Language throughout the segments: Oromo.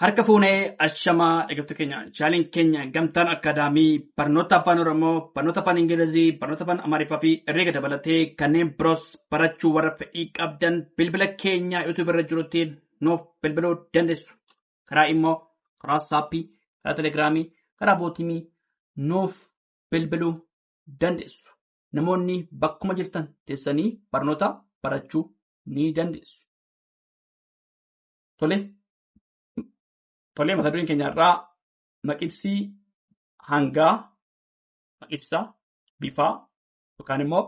Harka fuunee ashamaa dhaggeeffattoota keenya chaaliin keenya gamtaan akaadaamii barnoota afaan oromoo barnoota afaan ingilizii barnoota afaan amaariffaa fi herreega dabalatee kanneen biroos barachuu warra fedhii qabdan bilbila keenya yuutuub irra jirutti nuuf bilbiluu dandeessu. Karaa immoo karaa saappii karaa telegiraamii karaa bootimii nuuf bilbiluu dandeessu. Namoonni bakkuma jirtan teessanii barnoota barachuu ni dandeessu. Tolee mata dureen keenya irraa maqibsii hangaa maqibsa bifaa yookaan immoo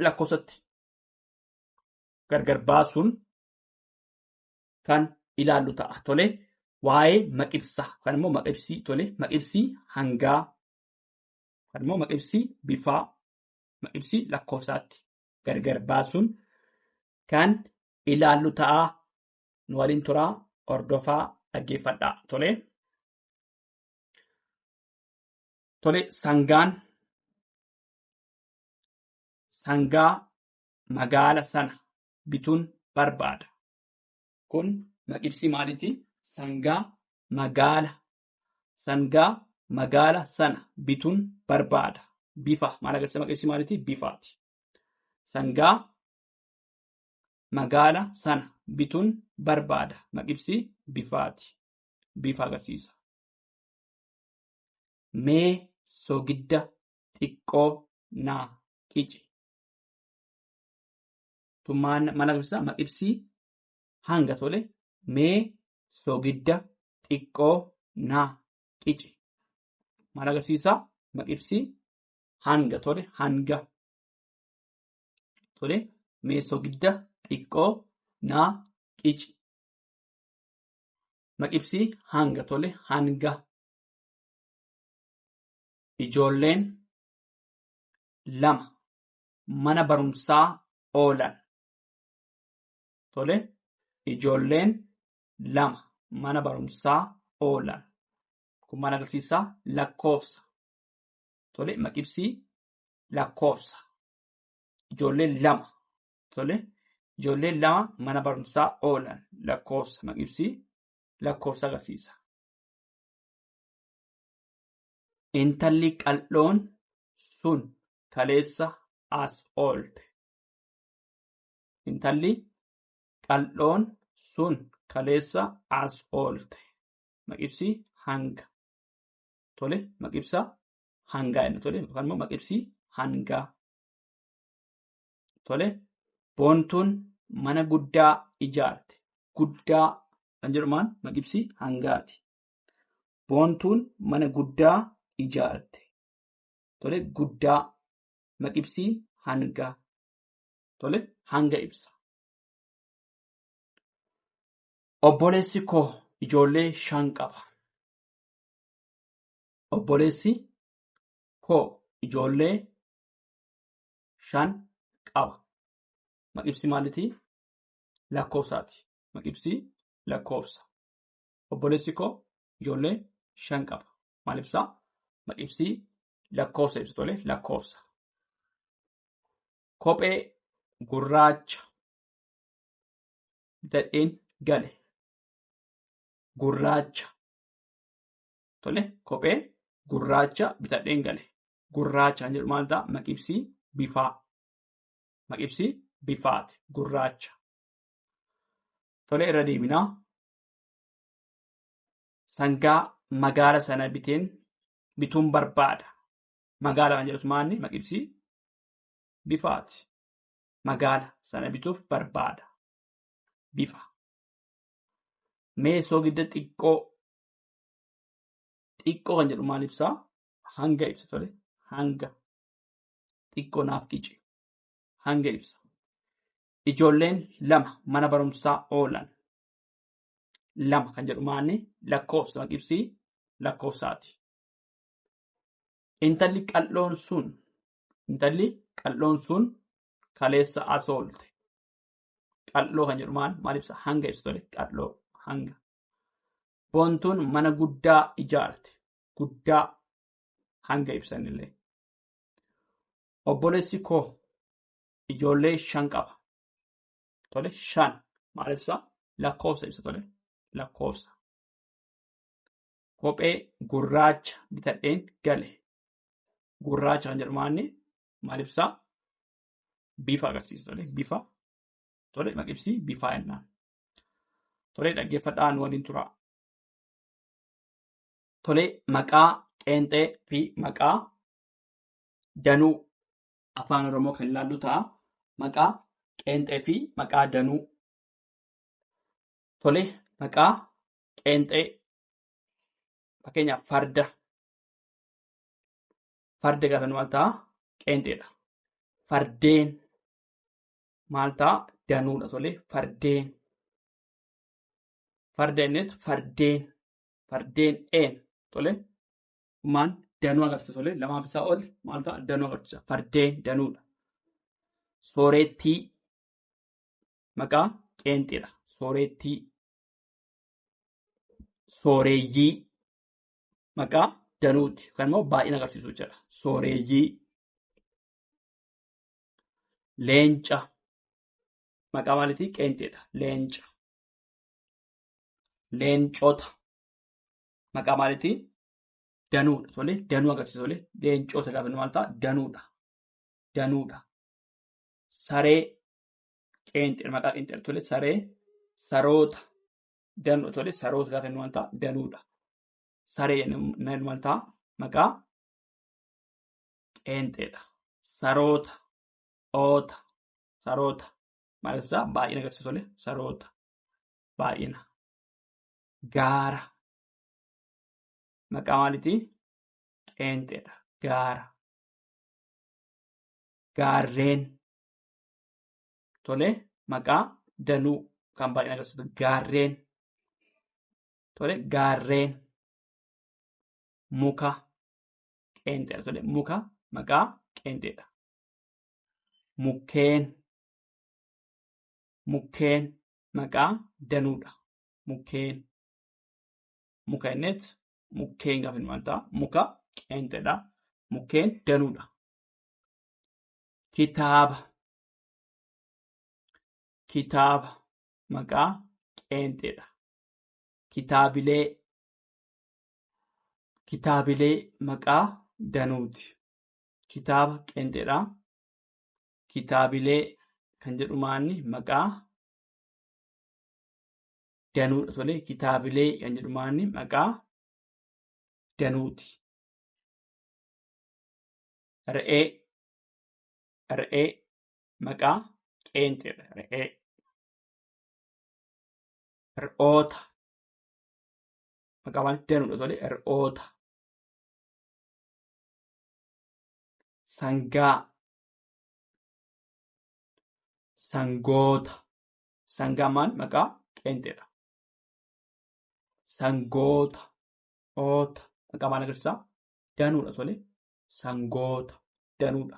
lakkoofsatti gargar baasuun kan ilaallu ta'a. Tolee waa'ee maqibsa yookaan immoo maqibsii maqibsii hangaa yookaan immoo maqibsii bifaa maqibsii lakkoofsaatti gargar baasuun kan ilaallu ta'a. Nu waliin turaa hordofaa. Dhaggeeffadhaa. Tolee sangaa magaala sana bituun barbaada. Kun maqibsii maaliiti? Sangaa magaala sana bituun barbaada. Bifa maal agarsiisa maqibsii maaliiti? Bifaati. Sangaa magaala sana bituun barbaada. Maqibsii bifaati. Bifa agarsiisa. Mee soogidda xiqqoo naa qici. Maal agarsiisa? Maqibsii hanga. Tole mee soogidda xiqqoo naa qici. Maal agarsiisa? Maqibsii hanga. Tole hanga. Tole mee soogidda xiqqoo naa qici. Maqibsii hanga. Tole hanga. Ijoolleen lama mana barumsaa oolan. Tole ijoolleen lama mana barumsaa oolan. Kun maal agarsiisa? Lakkoofsa. Tole maqibsii lakkoofsa. Ijoolleen lama. Tole ijoolleen lama mana barumsaa oolan. Lakkoofsa. Maqibsii lakkoofsa agarsiisa. Intalli qal'oon sun kaleessa as oolte. Intalli qal'oon sun kaleessa as oolte. Maqibsii hanga. Tole maqibsa hangaa inni. Tole yookaan immoo maqibsii hangaa. Tole boontuun mana guddaa ijaarte. Guddaa kan jedhumaan maqibsii hangaati. Boontuun mana guddaa ijaarte. Tole guddaa maqibsii hangaa. Tole hanga ibsa. Obboleessi koo ijoollee 5 qaba. Obboleessi koo ijoollee 5 qaba. Maqibsii maaliiti? Lakkoofsaati. Maqibsii lakkoofsa. Obboleessi koo ijoollee 5 qaba. Maal ibsaa? Maqibsii lakkoofsa ibsa. Tole lakkoofsa. Kophee gurraacha bitadheen gale. Gurraacha. Tole kophee gurraacha bitadheen gale. Gurraacha kan jedhu maal ta'a? Maqibsii bifaa. Maqibsii bifaati. Gurraacha. Tole irra deebinaa. Sangaa magaala sana bituun barbaada. Magaala kan jedhus maalni? Maqibsii bifaati. Magaala sana bituuf barbaada. Bifa. Mee soogidda xiqqoo. Xiqqoo kan jedhu maal ibsaa? Hanga ibsa. Tole hanga. Xiqqoo naaf qici. Hanga ibsa. Ijoolleen 2 mana barumsaa oolan. 2 kan jedhu maalni? Lakkoofsa. Maqibsii lakkoofsaati. Intalli qal'oon sun kaleessa as oolte. Qal'oo kan jedhu maal ibsa? Hanga ibsa. Tole qal'oo hanga. Boontuun mana guddaa ijaarte. Guddaa hanga ibsanillee. Obboleessi koo ijoollee 5 qaba. Tole 5 maal ibsa? Lakkoofsa ibsa. Tole lakkoofsa. Kophee gurraacha bitadheen gale. Gurraacha kan jedhu maal ibsaa? Bifa agarsiisa. Tole bifa. Tole maqibsii bifaa jennaan. Tole dhaggeeffadhaan waliin tura. Tole maqaa qeenxee fi maqaa danuu afaan Oromoo kan ilaallu ta'a. Maqaa qeenxee fi maqaa danuu. Tole maqaa qeenxee fakkeenyaaf farda. Farda gaafa maal ta'a? Qeenxeedha. Fardeen maal ta'a? Danuudha. Tole fardeen. Farda innis fardeen. Fardeen een. Tole maan danuu agarsiisa. Tole lamaaf isaa ol maal ta'a? Danuu agarsiisa. Fardeen danuudha. Soorettii maqaa qeenxeedha. Soorettii. Sooreyyii maqaa danuuti. Kan immoo baay'ina agarsiisu jechuudha. Sooreyyii. Leenca maqaa maaliitii? Qeenxeedha. Leenca. Leencota maqaa maaliitii? Danuudha. Tole danuu agarsiisa. Tole leencota gaafa maal ta'a? Danuudha. Danuudha. Saree qeenxeedha. Maqaa qeenxeedha. Tole saree. Saroota. Danuudha. Tole saroota gaafa maal ta'a? Danuudha. Saree maal ta'a? Maqaa qeenxeedha. Saroota. Oota. Saroota. Maal ibsaa? Baay'ina agarsiisa. Tole saroota. Baay'ina. Gaara. Maqaa maaliitii? Qeenxeedha. Gaara. Gaarreen. Tole maqaa danuu kan baay'ina agarsiisu. Gaarreen. Tole gaarreen. Muka. Qeenxeedha. Tole muka maqaa qeenxeedha. Mukkeen. Mukkeen maqaa danuudha. Mukkeen. Muka innis mukkeen gaafa maal ta'a? Muka qeenxeedha. Mukkeen danuudha. Kitaaba. Kitaaba maqaa qeenxeedha. Kitaabilee. Kitaabilee maqaa danuuti. Kitaaba qeenxeedha. Kitaabilee kan jedhu maqaa danuudha. Tole kitaabilee kan jedhu maqaa danuuti. Re'ee. Re'ee maqaa qeenxeedha. Re'ee. Re'oota maqaa maaliitii? Danuudha. Tole re'oota. Sangaa. Sangoota. Sangaa maqaa qeenxeedha. Sangoota. Oota. Maqaa maal agarsiisa? Danuudha. Tole sangoota. Danuudha.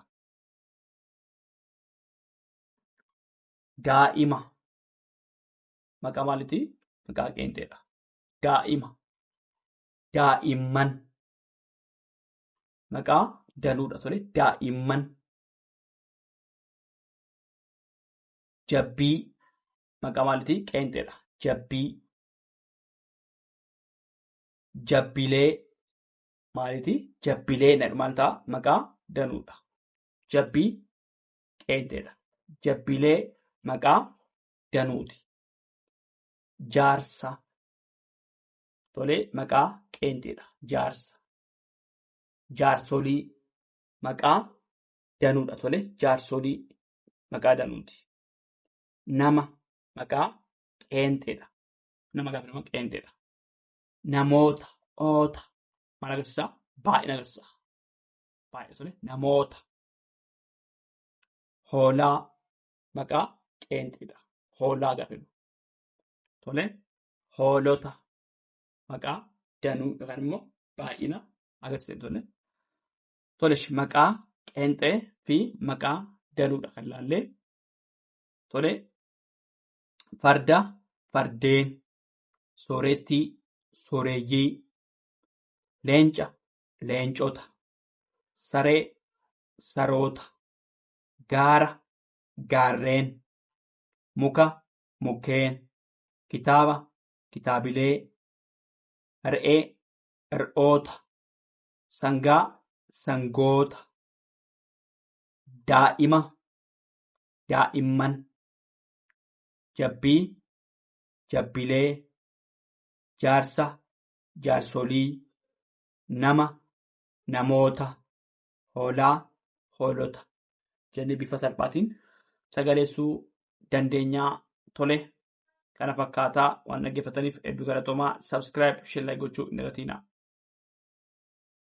Daa'ima. Maqaa maaliitii? Maqaa qeenxeedha. Daa'ima. Daa'imman. Maqaa danuudha. Tole daa'imman. Jabbii. Maqaa maaliitii? Qeenxeedha. Jabbii. Jabbilee. Maaliitii? Jabbilee maal ta'a? Maqaa danuudha. Jabbii qeenxeedha. Jabbilee maqaa danuuti. Jaarsa. Tole maqaa qeenxeedha. Jaarsa. Jaarsolii maqaa danuudha. Tole jaarsolii maqaa danuuti. Nama maqaa qeenxeedha. Nama gaafa nama qeenxeedha. Namoota. Oota. Maal agarsiisa? Baay'ina agarsiisa. Baay'ina. Tole namoota. Hoolaa maqaa qeenxeedha. Hoolaa gaafa tole hoolota maqaa danuu yookaan immoo baay'ina agarsiisa. Tole maqaa qeenxee fi maqaa danuudha kan ilaallee. Tole farda. Fardeen. Soorettii. Sooreyyii. Leenca. Leencota. Saree. Saroota. Gaara. Gaarreen. Muka. Mukkeen. Kitaaba. Kitaabilee. Re'ee. re'oota, sangaa, sangoota, daa'ima, daa'imman, jabbii, jabbilee, jaarsa, jaarsolii, nama, namoota, hoolaa, hoolota jennee bifa salphaatiin sagaleessuu dandeenyaa. Tole kana fakkaataa waan dhaggeeffataniif hedduu galatoomaa. Subscribe, share gochuu hin dagatinaa.